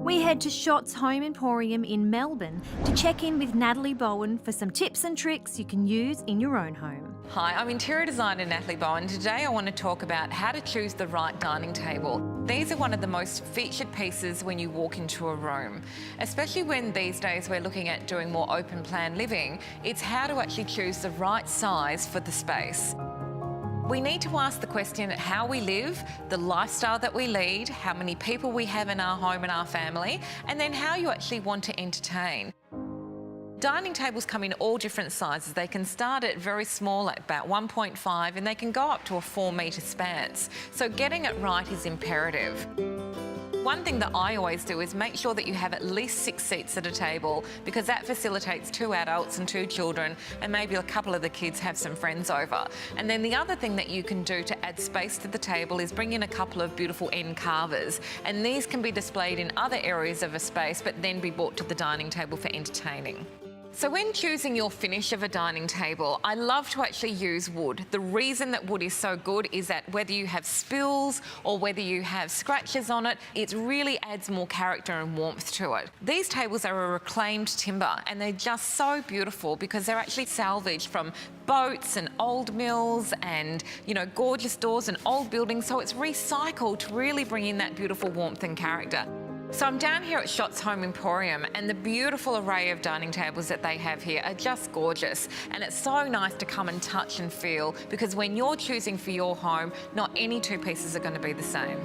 We head to Schots Home Emporium in Melbourne to check in with Natalee Bowen for some tips and tricks you can use in your own home. Hi, I'm interior designer Natalee Bowen. Today I want to talk about how to choose the right dining table. These are one of the most featured pieces when you walk into a room. Especially when these days we're looking at doing more open plan living, it's how to actually choose the right size for the space. We need to ask the question how we live, the lifestyle that we lead, how many people we have in our home and our family, and then how you actually want to entertain. Dining tables come in all different sizes. They can start at very small, at about 1.5, and they can go up to a 4-metre spans. So getting it right is imperative. One thing that I always do is make sure that you have at least 6 seats at a table, because that facilitates 2 adults and 2 children, and maybe a couple of the kids have some friends over. And then the other thing that you can do to add space to the table is bring in a couple of beautiful end carvers, and these can be displayed in other areas of a space but then be brought to the dining table for entertaining. So when choosing your finish of a dining table, I love to actually use wood. The reason that wood is so good is that whether you have spills or whether you have scratches on it, it really adds more character and warmth to it. These tables are a reclaimed timber, and they're just so beautiful because they're actually salvaged from boats and old mills and, gorgeous doors and old buildings. So it's recycled to really bring in that beautiful warmth and character. So I'm down here at Schots Home Emporium, and the beautiful array of dining tables that they have here are just gorgeous. And it's so nice to come and touch and feel, because when you're choosing for your home, not any 2 pieces are going to be the same.